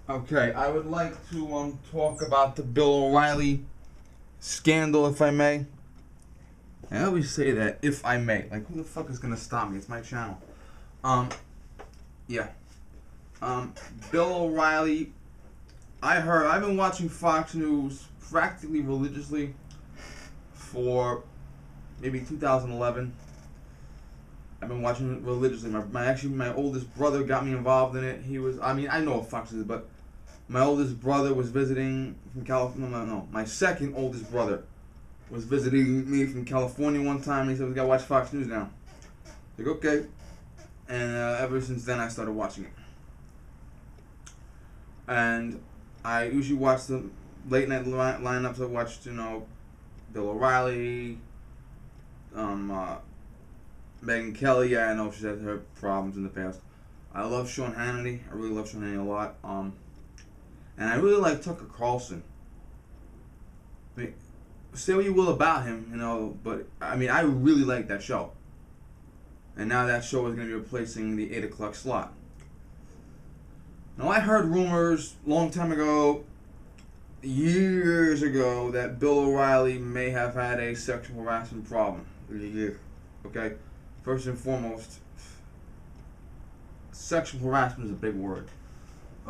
Okay, I would like to talk about the Bill O'Reilly scandal, if I may. I always say that, if I may. Like, who the fuck is gonna stop me? It's my channel. Um, yeah. Um, Bill O'Reilly. I've been watching Fox News practically religiously for maybe 2011. I've been watching it religiously. My oldest brother got me involved in it. I know what Fox is, but my oldest brother was visiting from California. No. My second oldest brother was visiting me from California one time, and he said, "We gotta watch Fox News now." I was like, okay. And ever since then, I started watching it. And I usually watch the late night lineups. I watched, Bill O'Reilly, Megyn Kelly. Yeah, I know she's had her problems in the past. I love Sean Hannity. I really love Sean Hannity a lot. And I really like Tucker Carlson. I mean, say what you will about him, but I mean, I really like that show. And now that show is going to be replacing the 8 o'clock slot. Now, I heard rumors a long time ago, years ago, that Bill O'Reilly may have had a sexual harassment problem. Okay? First and foremost, sexual harassment is a big word.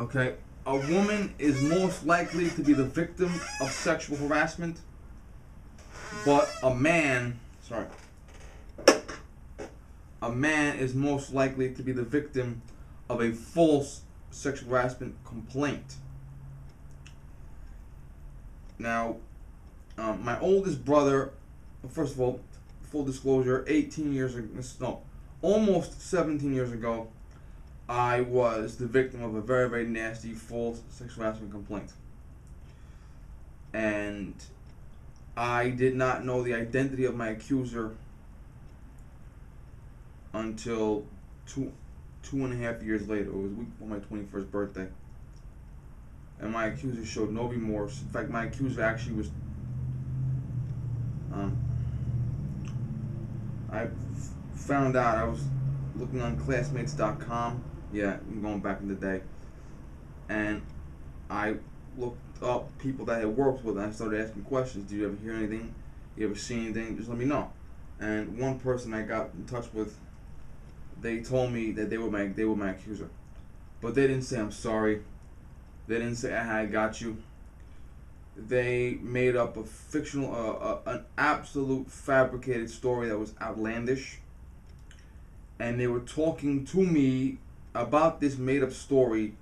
Okay? A woman is most likely to be the victim of sexual harassment, but a man is most likely to be the victim of a false sexual harassment complaint. Now, my oldest brother, first of all, full disclosure, almost 17 years ago, I was the victim of a very, very nasty false sexual harassment complaint. And I did not know the identity of my accuser until two and a half years later. It was a week before my 21st birthday. And my accuser showed no remorse. In fact, my accuser actually was... I found out, I was looking on classmates.com. Yeah, going back in the day. And I looked up people that I had worked with, and I started asking questions. Do you ever hear anything? You ever see anything? Just let me know. And one person I got in touch with, they told me that they were my accuser. But they didn't say I'm sorry. They didn't say I got you. They made up a fictional, an absolute fabricated story that was outlandish. And they were talking to me about this made up story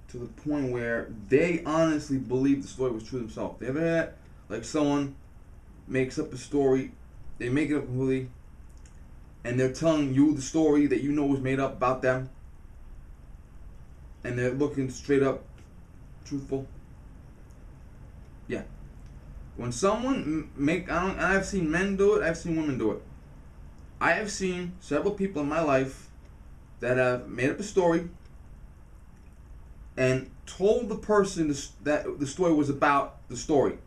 to the point where they honestly believed the story was true themselves. They ever had, like, someone makes up a story, they make it up completely, and they're telling you the story that you know was made up about them, and they're looking straight up truthful? Yeah. When someone and I've seen men do it, I've seen women do it. I have seen several people in my life that have made up a story and told the person that the story was about the story.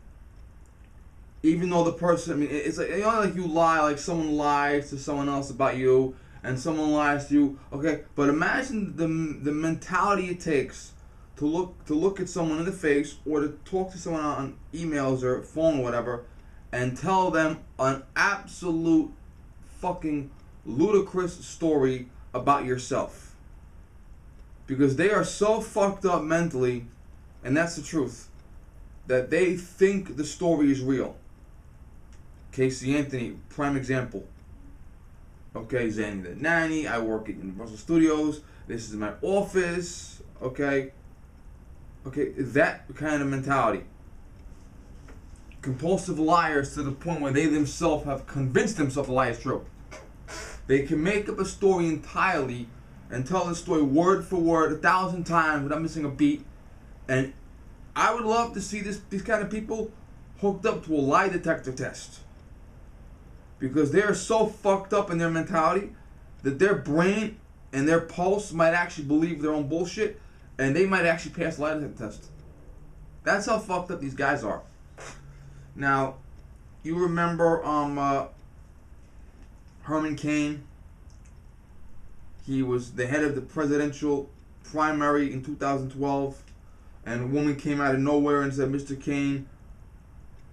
Even though the person, I mean, it's like, like you lie, like someone lies to someone else about you, and someone lies to you. Okay, but imagine the mentality it takes to look at someone in the face, or to talk to someone on emails or phone or whatever, and tell them an absolute fucking ludicrous story about yourself. Because they are so fucked up mentally, and that's the truth, that they think the story is real. Casey Anthony, prime example. Okay, Zanny the Nanny, I work at Universal Studios, this is my office, okay, that kind of mentality. Compulsive liars to the point where they themselves have convinced themselves the lie is true. They can make up a story entirely and tell the story word for word 1,000 times without missing a beat. And I would love to see these kind of people hooked up to a lie detector test. Because they're so fucked up in their mentality that their brain and their pulse might actually believe their own bullshit, and they might actually pass the lie detector test. That's how fucked up these guys are. Now, you remember Herman Cain? He was the head of the Presidential primary in 2012, and a woman came out of nowhere and said, Mr. Cain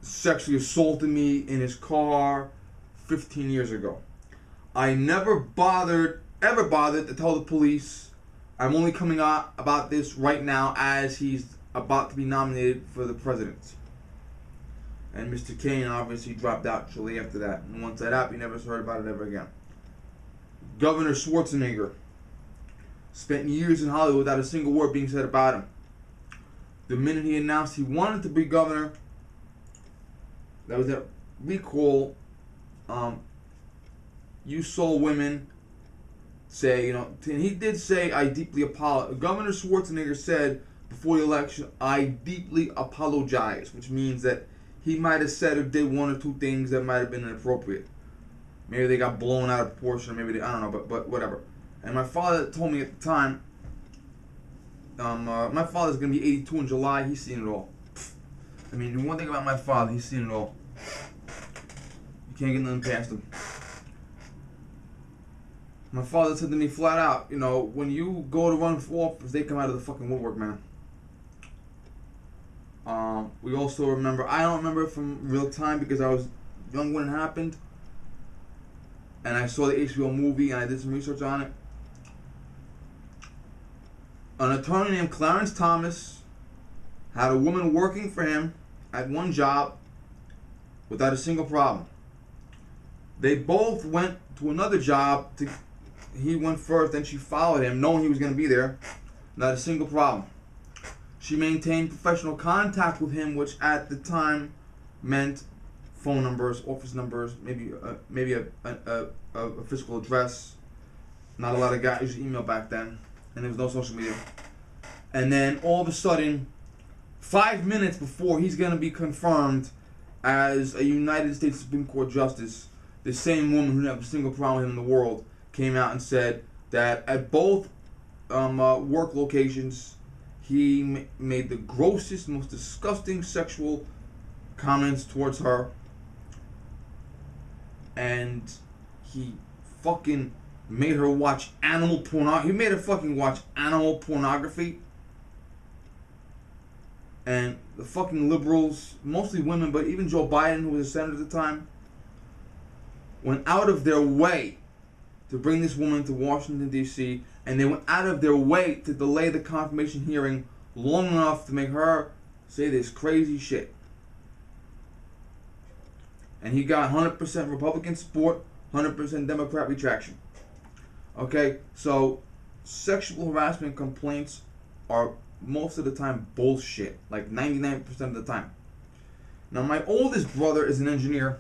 sexually assaulted me in his car 15 years ago. I never ever bothered to tell the police. I'm only coming out about this right now as he's about to be nominated for the presidency. And Mr. Cain obviously dropped out shortly after that. And once that happened, you never heard about it ever again. Governor Schwarzenegger spent years in Hollywood without a single word being said about him. The minute he announced he wanted to be governor, that was that recall. You saw women say, and he did say, I deeply apologize. Governor Schwarzenegger said before the election, I deeply apologize, which means that he might have said or did one or two things that might have been inappropriate. Maybe they got blown out of proportion, or maybe I don't know, but whatever. And my father told me at the time, my father's going to be 82 in July. He's seen it all. I mean, the one thing about my father, he's seen it all. You can't get nothing past him. My father said to me flat out, when you go to run for office, they come out of the fucking woodwork, man. We also remember, I don't remember it from real time because I was young when it happened. And I saw the HBO movie and I did some research on it. An attorney named Clarence Thomas had a woman working for him at one job without a single problem. They both went to another job. He went first, then she followed him, knowing he was going to be there. Not a single problem. She maintained professional contact with him, which at the time meant phone numbers, office numbers, maybe a physical address. Not a lot of guys used email back then, and there was no social media. And then all of a sudden, 5 minutes before he's going to be confirmed as a United States Supreme Court Justice, the same woman who didn't have a single problem with him in the world came out and said that at both work locations, he made the grossest, most disgusting sexual comments towards her. And he fucking made her watch animal pornography. He made her fucking watch animal pornography. And the fucking liberals, mostly women, but even Joe Biden, who was a senator at the time, went out of their way to bring this woman to Washington, D.C., and they went out of their way to delay the confirmation hearing long enough to make her say this crazy shit. And he got 100% Republican support, 100% Democrat retraction. Okay, so sexual harassment complaints are most of the time bullshit, like 99% of the time. Now, my oldest brother is an engineer,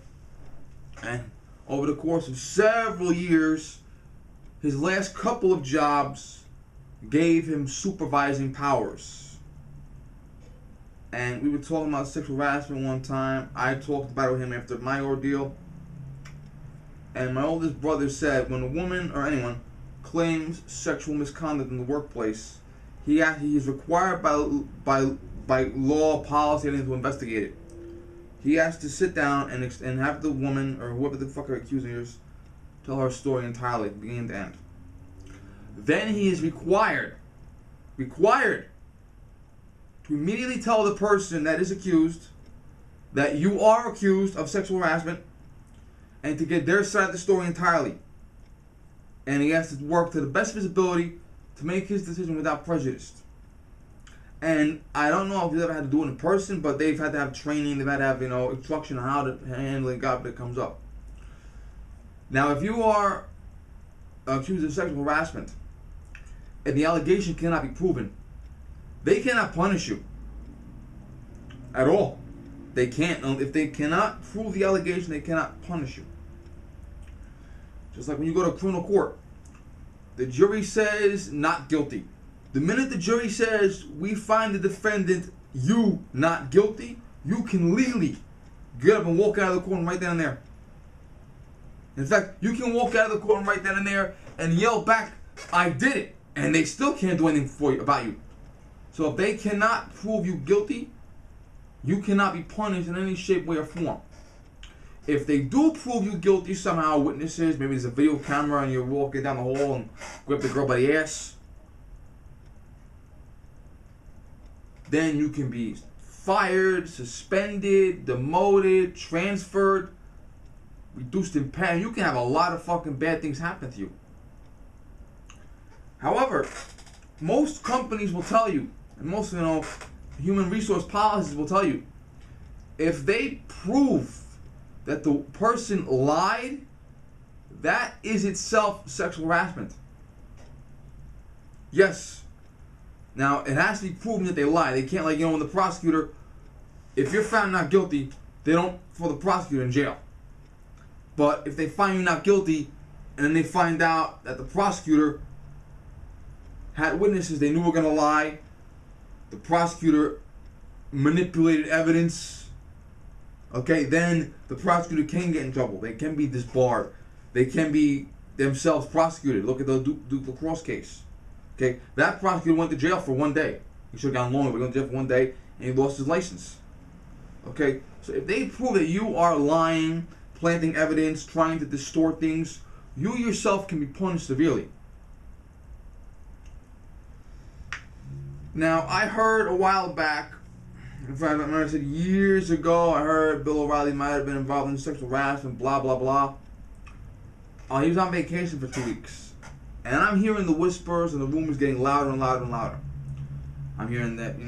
and over the course of several years, his last couple of jobs gave him supervising powers. And we were talking about sexual harassment one time. I talked about it with him after my ordeal. And my oldest brother said when a woman or anyone claims sexual misconduct in the workplace, he is required by law, policy, anything to investigate it. He has to sit down and have the woman or whoever the fuck her accusing is tell her story entirely, beginning to end. Then he is required to immediately tell the person that is accused that you are accused of sexual harassment and to get their side of the story entirely. And he has to work to the best of his ability to make his decision without prejudice. And I don't know if you've ever had to do it in person, but they've had to have training, they've had to have, instruction on how to handle it when it comes up. Now, if you are accused of sexual harassment and the allegation cannot be proven, they cannot punish you at all. They can't. If they cannot prove the allegation, they cannot punish you. Just like when you go to criminal court, the jury says not guilty. The minute the jury says we find the defendant you not guilty, you can legally get up and walk out of the courtroom right then and there. In fact, you can walk out of the courtroom right then and there and yell back, "I did it," and they still can't do anything for you about you. So if they cannot prove you guilty, you cannot be punished in any shape, way, or form. If they do prove you guilty somehow, witnesses, maybe there's a video camera and you're walking down the hall and grab the girl by the ass, then you can be fired, suspended, demoted, transferred, reduced in pay. You can have a lot of fucking bad things happen to you. However, most companies will tell you, and most, human resource policies will tell you, if they prove that the person lied, that is itself sexual harassment. Yes. Now, it has to be proven that they lied. They can't, when the prosecutor, if you're found not guilty, they don't throw the prosecutor in jail. But if they find you not guilty, and then they find out that the prosecutor had witnesses they knew were going to lie, the prosecutor manipulated evidence, okay, then the prosecutor can get in trouble. They can be disbarred. They can be themselves prosecuted. Look at the Duke Lacrosse case. Okay, that prosecutor went to jail for 1 day. He should have gone longer, but he went to jail for 1 day, and he lost his license. Okay, so if they prove that you are lying, planting evidence, trying to distort things, you yourself can be punished severely. Now, I heard a while back, in fact, I remember I said years ago, I heard Bill O'Reilly might have been involved in sexual harassment, blah, blah, blah. He was on vacation for 2 weeks. And I'm hearing the whispers and the rumors getting louder and louder and louder. I'm hearing that,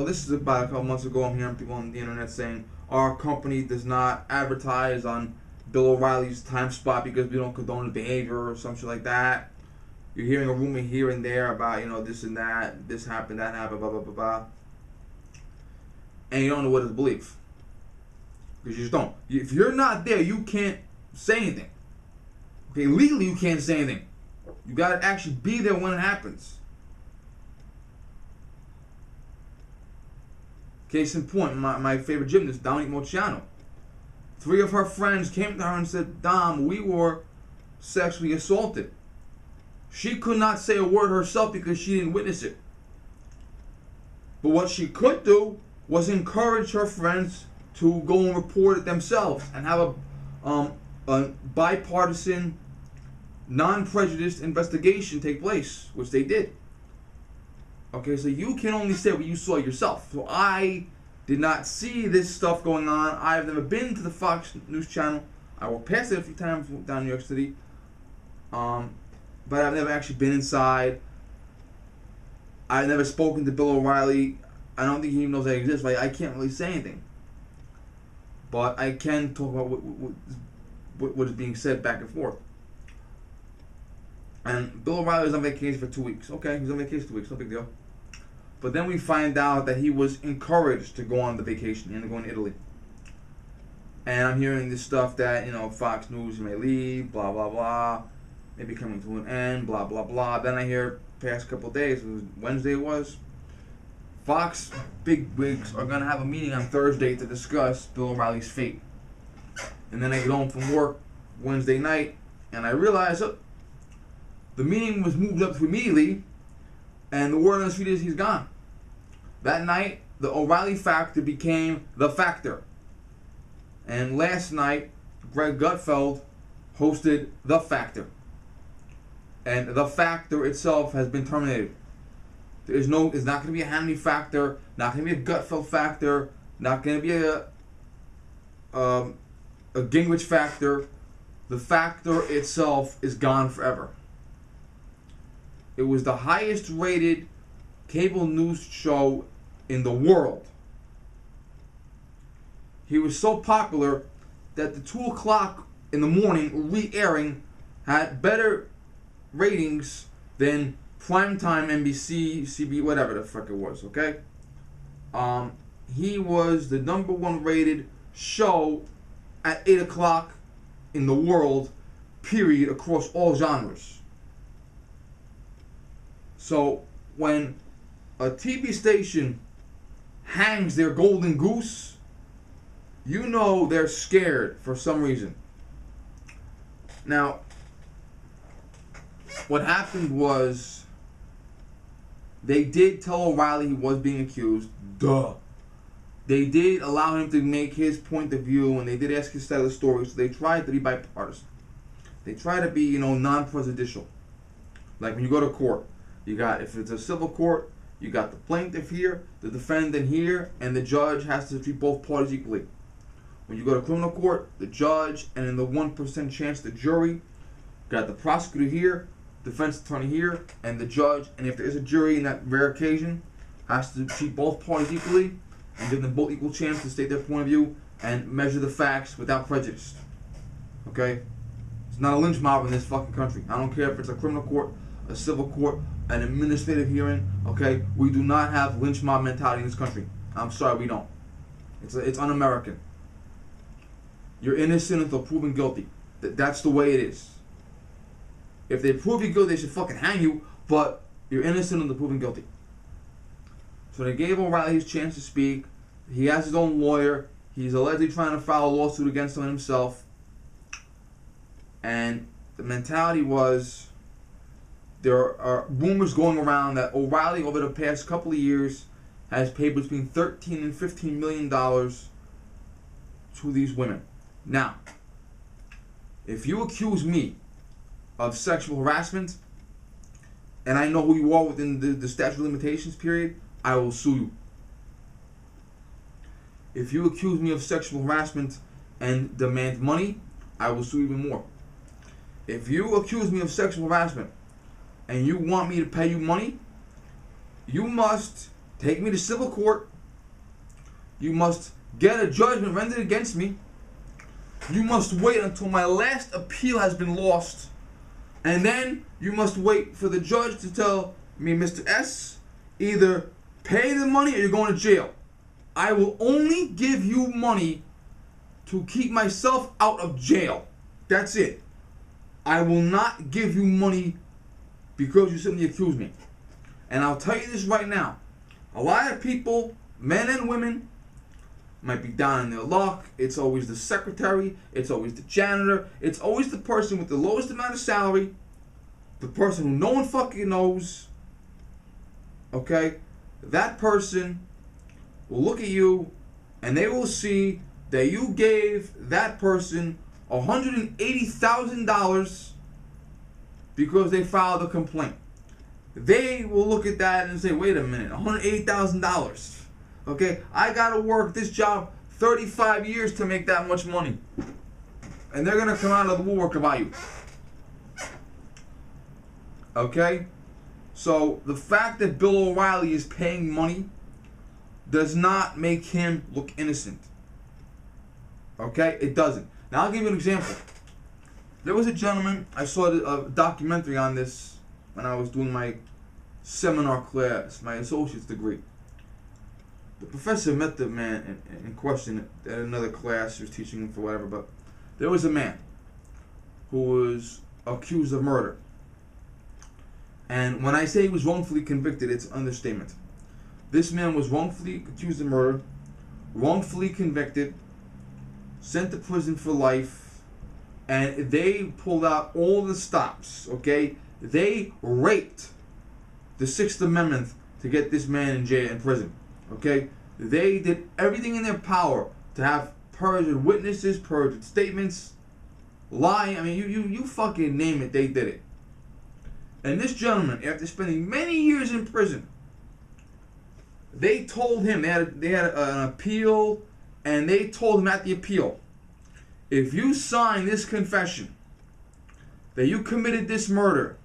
this is about a couple months ago, I'm hearing people on the internet saying, our company does not advertise on Bill O'Reilly's time spot because we don't condone the behavior or some shit like that. You're hearing a rumor here and there about, this and that, this happened, that happened, blah, blah, blah, blah. And you don't know what to believe. Because you just don't. If you're not there, you can't say anything. Okay, legally you can't say anything. You gotta actually be there when it happens. Case in point, my favorite gymnast, Dominique Moceanu. 3 of her friends came to her and said, Dom, we were sexually assaulted. She could not say a word herself because she didn't witness it. But what she could do was encourage her friends to go and report it themselves and have a bipartisan, non-prejudiced investigation take place, which they did. Okay, so you can only say what you saw yourself. So I did not see this stuff going on. I've never been to the Fox News channel. I walked past it a few times down in New York City. But I've never actually been inside. I've never spoken to Bill O'Reilly. I don't think he even knows I exist. I can't really say anything. But I can talk about what is being said back and forth. And Bill O'Reilly was on vacation for 2 weeks. Okay, he's on vacation 2 weeks, no big deal. But then we find out that he was encouraged to go on the vacation and to go to Italy. And I'm hearing this stuff that, Fox News may leave, blah, blah, blah. Maybe coming to an end, blah, blah, blah. Then I hear past couple days, Wednesday it was, Fox bigwigs are going to have a meeting on Thursday to discuss Bill O'Reilly's fate. And then I get home from work Wednesday night, and I realize, the meeting was moved up immediately, and the word on the street is he's gone. That night, the O'Reilly Factor became The Factor. And last night, Greg Gutfeld hosted The Factor. And The Factor itself has been terminated. It's not going to be a Hannity Factor, not going to be a Gutfeld Factor, not going to be a Gingrich Factor. The Factor itself is gone forever. It was the highest rated cable news show in the world. He was so popular that the 2 o'clock in the morning re-airing had better ratings than primetime NBC, CB, whatever the fuck it was, okay? He was the #1 rated show at 8 o'clock in the world, period, across all genres. So when a TV station hangs their golden goose, you know they're scared for some reason. Now, what happened was they did tell O'Reilly he was being accused. Duh. They did allow him to make his point of view, and they did ask his side of the story, so they tried to be bipartisan. They try to be, non-presidential. Like when you go to court, if it's a civil court, You got the plaintiff here, the defendant here, and the judge has to treat both parties equally. When you go to criminal court, the judge, and in the 1% chance, the jury. Got the prosecutor here, defense attorney here, and the judge. And if there is a jury in that rare occasion, has to treat both parties equally and give them both equal chance to state their point of view and measure the facts without prejudice. Okay? It's not a lynch mob in this fucking country. I don't care if it's a criminal court, a civil court, an administrative hearing. Okay? We do not have lynch mob mentality in this country. I'm sorry, we don't. It's un-American. You're innocent until proven guilty. That's the way it is. If they prove you guilty, they should fucking hang you, but you're innocent until proven guilty. So they gave O'Reilly his chance to speak. He has his own lawyer. He's allegedly trying to file a lawsuit against him himself. And the mentality was, there are rumors going around that O'Reilly over the past couple of years has paid between $13 and $15 million to these women. Now, if you accuse me of sexual harassment, and I know who you are within the statute of limitations period, I will sue you. If you accuse me of sexual harassment and demand money, I will sue even more. If you accuse me of sexual harassment and you want me to pay you money, you must take me to civil court. You must get a judgment rendered against me. You must wait until my last appeal has been lost. And then you must wait for the judge to tell me, Mr. S, either pay the money or you're going to jail. I will only give you money to keep myself out of jail. That's it. I will not give you money because you simply accuse me. And I'll tell you this right now. A lot of people, men and women, might be down in their luck. It's always the secretary. It's always the janitor. It's always the person with the lowest amount of salary. The person who no one fucking knows. Okay? That person will look at you and they will see that you gave that person $180,000 because they filed a complaint. They will look at that and say, wait a minute, $180,000. Okay, I gotta work this job 35 years to make that much money. And they're gonna come out of the woodwork about you. Okay? So the fact that Bill O'Reilly is paying money does not make him look innocent. Okay? It doesn't. Now I'll give you an example. There was a gentleman, I saw a documentary on this when I was doing my seminar class, my associate's degree. The professor met the man in question at another class. He was teaching him for whatever, but there was a man who was accused of murder. And when I say he was wrongfully convicted, it's an understatement. This man was wrongfully accused of murder, wrongfully convicted, sent to prison for life, and they pulled out all the stops, okay? They raped the Sixth Amendment to get this man in jail, in prison. Okay, they did everything in their power to have perjured witnesses, perjured statements, lying. I mean, you fucking name it, they did it. And this gentleman, after spending many years in prison, they told him they had an appeal, and they told him at the appeal, if you sign this confession that you committed this murder,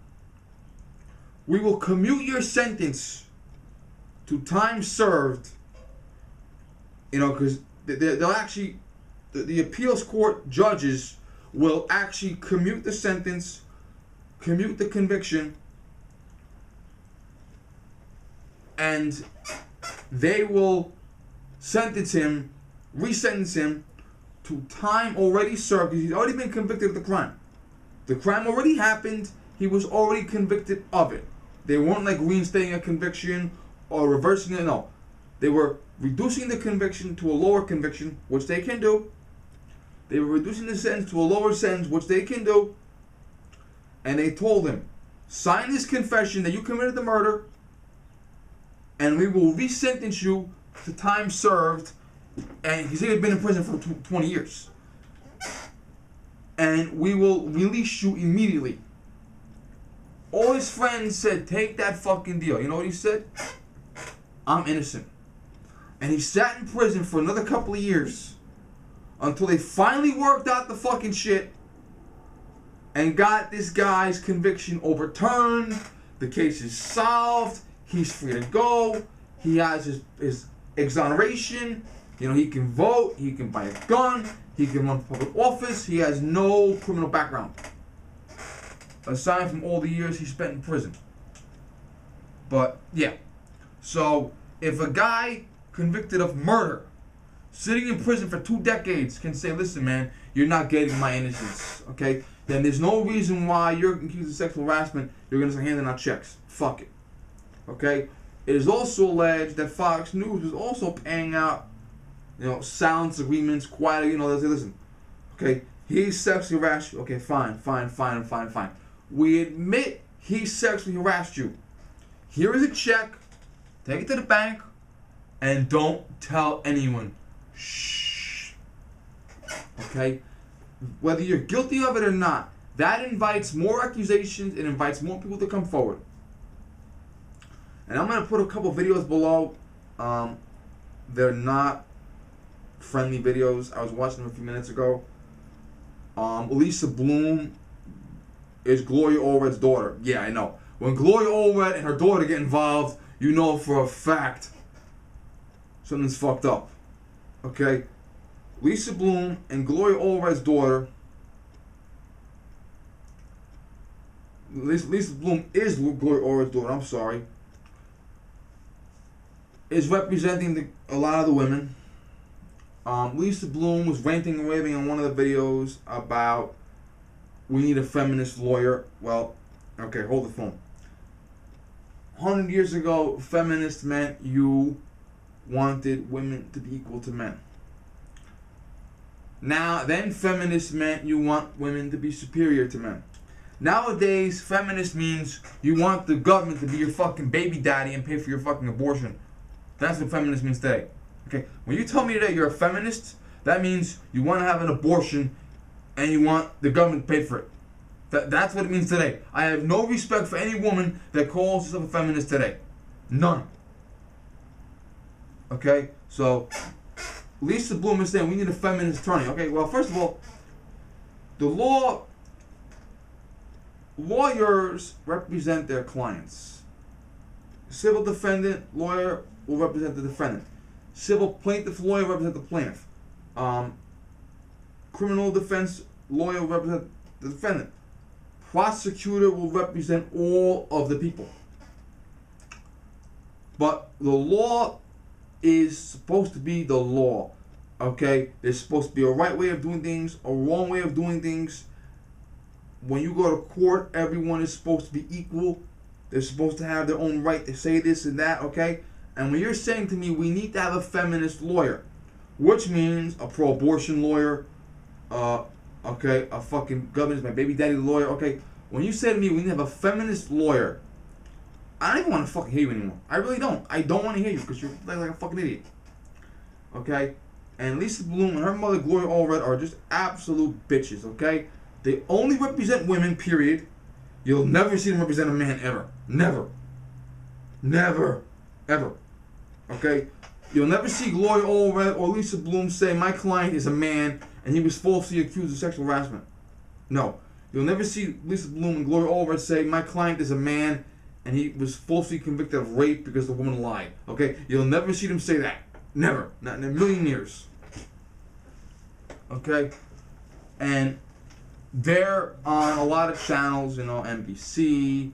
we will commute your sentence to time served, because they'll actually, the appeals court judges will actually commute the sentence, commute the conviction, and they will sentence him, resentence him to time already served, because he's already been convicted of the crime. The crime already happened, he was already convicted of it. They weren't like reinstating a conviction or reversing it, no. They were reducing the conviction to a lower conviction, which they can do. They were reducing the sentence to a lower sentence, which they can do. And they told him, sign this confession that you committed the murder, and we will resentence you to time served. And he said he'd been in prison for 20 years. And we will release you immediately. All his friends said, take that fucking deal. You know what he said? I'm innocent. And he sat in prison for another couple of years until they finally worked out the fucking shit and got this guy's conviction overturned. The case is solved. He's free to go. He has his exoneration. You know, he can vote. He can buy a gun. He can run for public office. He has no criminal background, aside from all the years he spent in prison. But, yeah. So, if a guy convicted of murder, sitting in prison for 2 decades, can say, listen, man, you're not getting my innocence, okay? Then there's no reason why you're accused of sexual harassment, you're going to start handing out checks. Fuck it. Okay? It is also alleged that Fox News is also paying out, you know, silence agreements, quietly, you know, they say, listen, okay, he sexually harassed you. Okay, fine. We admit he sexually harassed you. Here is a check. Take it to the bank. And don't tell anyone. Shh. Okay? Whether you're guilty of it or not, that invites more accusations. It invites more people to come forward. And I'm going to put a couple videos below. They're not friendly videos. I was watching them a few minutes ago. Lisa Bloom is Gloria Allred's daughter. Yeah, I know. When Gloria Allred and her daughter get involved, you know for a fact something's fucked up. Okay? Lisa Bloom and Gloria Allred's daughter. Lisa Bloom is Gloria Allred's daughter, I'm sorry. Is representing a lot of the women. Lisa Bloom was ranting and raving on one of the videos about we need a feminist lawyer. Well, okay, hold the phone. 100 years ago, feminist meant you wanted women to be equal to men. Then feminist meant you want women to be superior to men. Nowadays, feminist means you want the government to be your fucking baby daddy and pay for your fucking abortion. That's what feminist means today. Okay? When you tell me today you're a feminist, that means you want to have an abortion and you want the government to pay for it. That's what it means today. I have no respect for any woman that calls herself a feminist today. None. Okay? So, Lisa Bloom is saying we need a feminist attorney. Okay, well, first of all, the lawyers represent their clients. Civil defendant lawyer will represent the defendant. Civil plaintiff lawyer will represent the plaintiff. Criminal defense lawyer will represent the defendant. Prosecutor will represent all of the people. But the law is supposed to be the law. Okay? There's supposed to be a right way of doing things, a wrong way of doing things. When you go to court, everyone is supposed to be equal. They're supposed to have their own right to say this and that, okay? And when you're saying to me, we need to have a feminist lawyer, which means a pro-abortion lawyer, okay, a fucking government's my baby daddy lawyer, okay? When you say to me, we need to have a feminist lawyer, I don't even want to fucking hear you anymore. I really don't. I don't want to hear you because you're like a fucking idiot. Okay? And Lisa Bloom and her mother, Gloria Allred, are just absolute bitches, okay? They only represent women, period. You'll never see them represent a man, ever. Never. Never. Ever. Okay? You'll never see Gloria Allred or Lisa Bloom say, my client is a man and he was falsely accused of sexual harassment. No. You'll never see Lisa Bloom and Gloria Allred say, my client is a man and he was falsely convicted of rape because the woman lied. Okay? You'll never see them say that. Never. Not in a million years. Okay? And they're on a lot of channels, you know, NBC,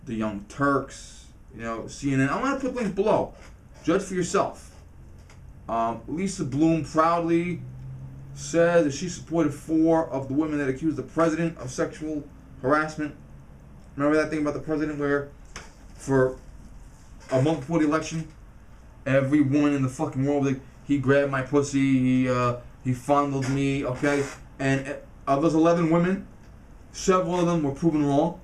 The Young Turks, you know, CNN. I'm going to put links below. Judge for yourself. Lisa Bloom proudly said that she supported 4 of the women that accused the president of sexual harassment. Remember that thing about the president where for a month before the election, every woman in the fucking world was like, he grabbed my pussy, he fondled me, okay? And of those 11 women, several of them were proven wrong.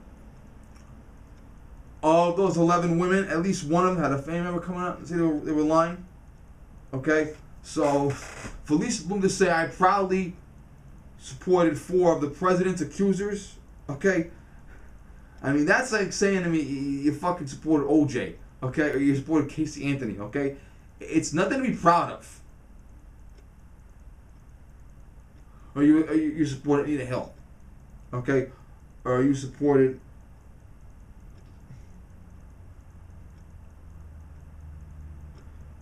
Of those 11 women, at least one of them had a family member come out and say they were lying. Okay? So, for Lisa Bloom to say, I proudly supported 4 of the president's accusers, okay? I mean, that's like saying to me, you fucking supported OJ. okay, or you supported Casey Anthony, okay, it's nothing to be proud of. Or you supported Anita Hill, okay, or you supported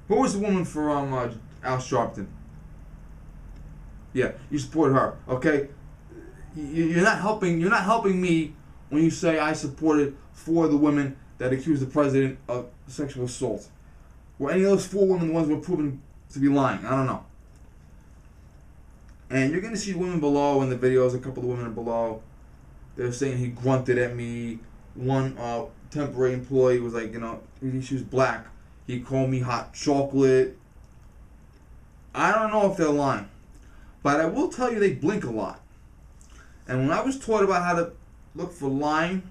who was the woman for Al Sharpton? Yeah, you support her, okay. You're not helping. You're not helping me when you say I supported 4 of the women that accused the president of sexual assault. Were any of those 4 women the ones who were proven to be lying? I don't know. And you're gonna see women below in the videos. A couple of women below. They're saying he grunted at me. One temporary employee was like, she was black. He called me hot chocolate. I don't know if they're lying, but I will tell you they blink a lot. And when I was taught about how to look for lying,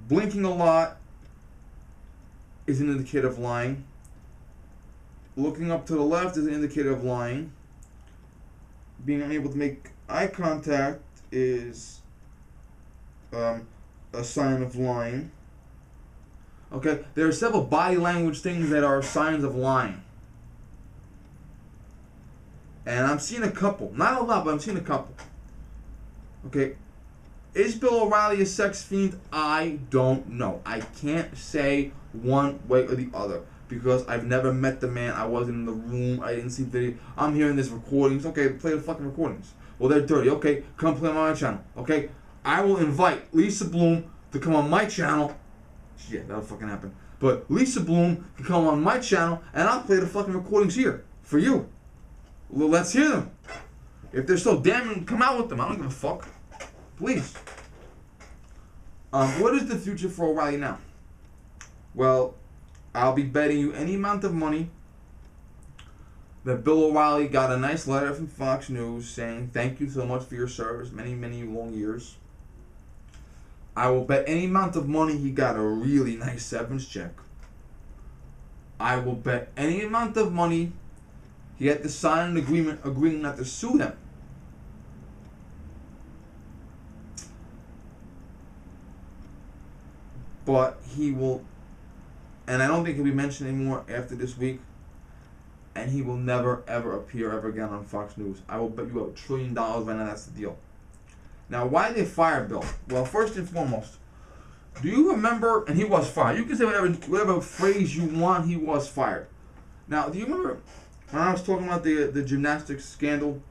blinking a lot is an indicator of lying. Looking up to the left is an indicator of lying. Being unable to make eye contact is a sign of lying. Okay, there are several body language things that are signs of lying. And I'm seeing a couple. Not a lot, but I'm seeing a couple. Okay, is Bill O'Reilly a sex fiend? I don't know. I can't say one way or the other because I've never met the man. I wasn't in the room. I didn't see the video. I'm hearing this recordings. Okay, play the fucking recordings. Well, they're dirty. Okay, come play on my channel. Okay, I will invite Lisa Bloom to come on my channel. Yeah, that'll fucking happen. But Lisa Bloom can come on my channel and I'll play the fucking recordings here for you. Well, let's hear them. If they're so damning, come out with them. I don't give a fuck. Please. What is the future for O'Reilly now? Well, I'll be betting you any amount of money that Bill O'Reilly got a nice letter from Fox News saying thank you so much for your service, many, many long years. I will bet any amount of money he got a really nice severance check. I will bet any amount of money he had to sign an agreement agreeing not to sue them. But he will, and I don't think he'll be mentioned anymore after this week, and he will never ever appear ever again on Fox News. I will bet you $1 trillion right now that's the deal. Now, why did they fire Bill? Well, first and foremost, do you remember, and he was fired. You can say whatever phrase you want, he was fired. Now, do you remember when I was talking about the gymnastics scandal?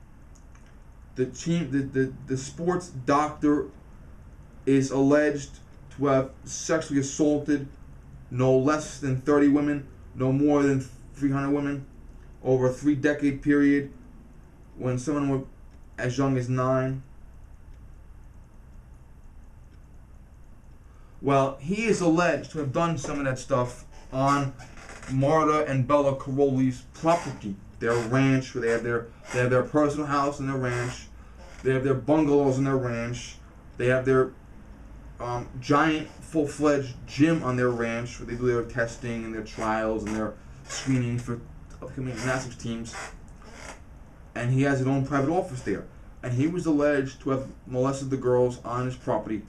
The sports doctor is alleged to have sexually assaulted no less than 30 women, no more than 300 women, over a 3-decade period when someone was as young as 9. Well, he is alleged to have done some of that stuff on Marta and Bella Caroli's property, their ranch, where they have their personal house and their ranch, they have their bungalows in their ranch, they have their giant full-fledged gym on their ranch where they do their testing and their trials and their screening for upcoming gymnastics teams. And he has his own private office there. And he was alleged to have molested the girls on his property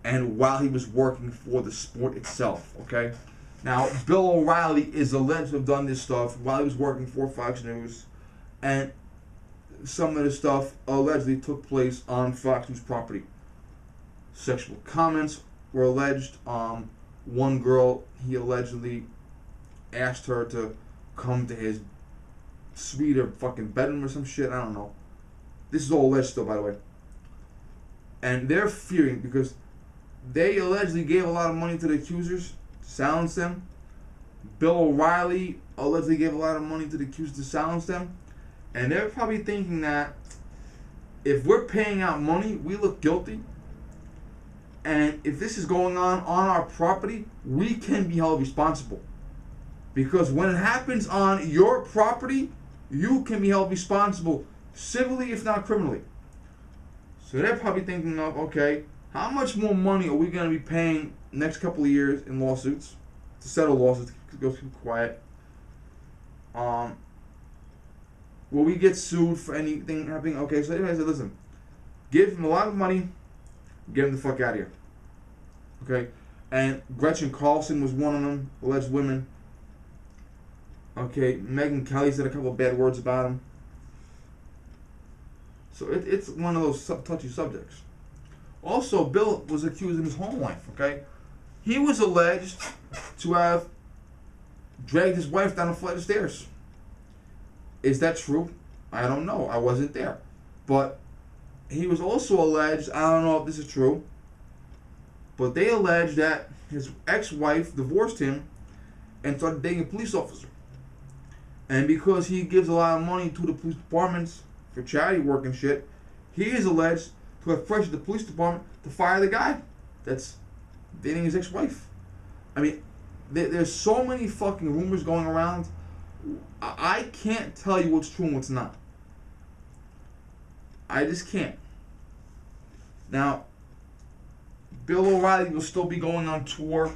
and while he was working for the sport itself, okay? Now, Bill O'Reilly is alleged to have done this stuff while he was working for Fox News, and some of the stuff allegedly took place on Fox News property. Sexual comments were alleged. One girl, he allegedly asked her to come to his suite or fucking bedroom or some shit. I don't know. This is all alleged still, by the way. And they're fearing because they allegedly gave a lot of money to the accusers to silence them. Bill O'Reilly allegedly gave a lot of money to the accusers to silence them. And they're probably thinking that if we're paying out money, we look guilty. And if this is going on our property, we can be held responsible. Because when it happens on your property, you can be held responsible civilly, if not criminally. So they're probably thinking of, okay, how much more money are we going to be paying next couple of years in lawsuits to settle lawsuits to go keep quiet? Will we get sued for anything happening? Okay, so anyway, I said, listen, give him a lot of money, get him the fuck out of here. Okay? And Gretchen Carlson was one of them, alleged women. Okay, Megyn Kelly said a couple of bad words about him. So it's one of those touchy subjects. Also, Bill was accused of his home life, okay? He was alleged to have dragged his wife down a flight of stairs. Is that true? I don't know. I wasn't there. But he was also alleged, I don't know if this is true, but they allege that his ex-wife divorced him and started dating a police officer. And because he gives a lot of money to the police departments for charity work and shit, he is alleged to have pressured the police department to fire the guy that's dating his ex-wife. I mean, there's so many fucking rumors going around. I can't tell you what's true and what's not. I just can't. Now, Bill O'Reilly will still be going on tour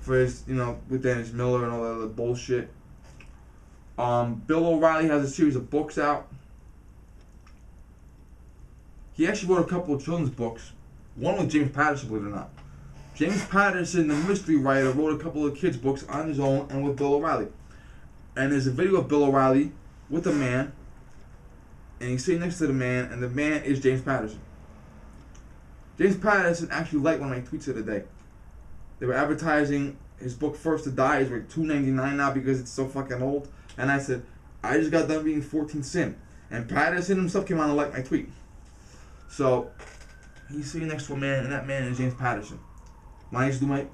for his, with Dennis Miller and all that other bullshit. Bill O'Reilly has a series of books out. He actually wrote a couple of children's books. One with James Patterson, believe it or not. James Patterson, the mystery writer, wrote a couple of kids' books on his own and with Bill O'Reilly. And there's a video of Bill O'Reilly with a man, and he's sitting next to the man, and the man is James Patterson. James Patterson actually liked one of my tweets of the day. They were advertising his book First to Die is like $2.99 now because it's so fucking old. And I said, I just got done reading 14th Sin. And Patterson himself came on and liked my tweet. So, he's sitting next to a man, and that man is James Patterson. When I used to do my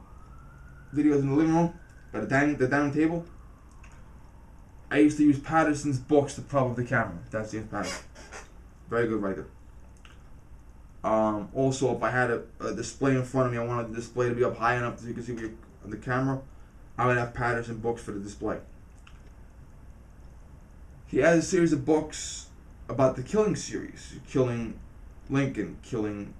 videos in the living room, by the dining table, I used to use Patterson's books to prop up the camera. That's James Patterson. Very good writer. Also, if I had a display in front of me, I wanted the display to be up high enough so you can see me on the camera, I would have Patterson books for the display. He has a series of books about the killing series. Killing Lincoln, killing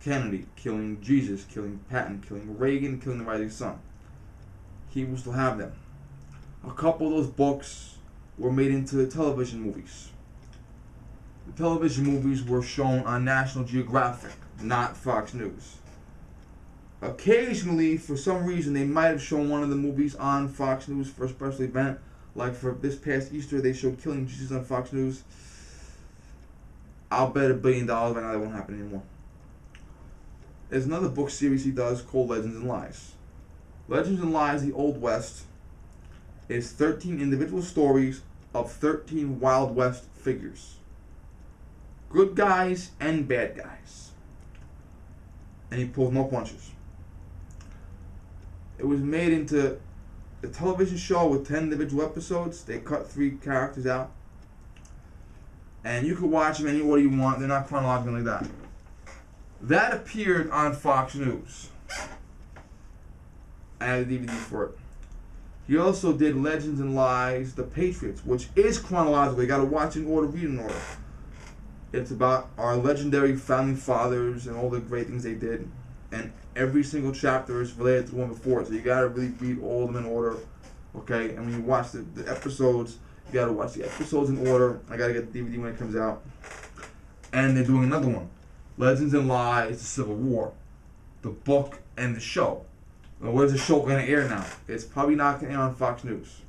Kennedy, killing Jesus, killing Patton, killing Reagan, killing the Rising Sun. He will still have them. A couple of those books were made into television movies. The television movies were shown on National Geographic, not Fox News. Occasionally, for some reason, they might have shown one of the movies on Fox News for a special event. Like for this past Easter, they showed Killing Jesus on Fox News. I'll bet $1 billion right now that won't happen anymore. There's another book series he does called Legends and Lies. Legends and Lies, the Old West, is 13 individual stories of 13 Wild West figures. Good guys and bad guys. And he pulls no punches. It was made into a television show with 10 individual episodes. They cut 3 characters out. And you can watch them any order you want. They're not chronological like that. That appeared on Fox News. I have a DVD for it. He also did Legends and Lies, The Patriots, which is chronological. You gotta watch in order, read in order. It's about our legendary founding fathers and all the great things they did. And every single chapter is related to the one before it. So you gotta really read all of them in order. Okay? And when you watch the episodes, you gotta watch the episodes in order. I gotta get the DVD when it comes out. And they're doing another one. Legends and Lies, The Civil War. The book and the show. Now, where's the show going to air now? It's probably not going to air on Fox News.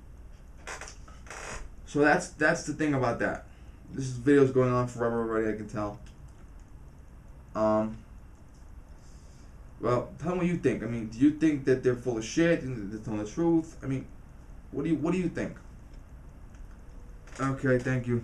So that's the thing about that. This video's going on forever already, I can tell. Well, tell me what you think. I mean, do you think that they're full of shit and they're telling the truth? I mean, what do you think? Okay, thank you.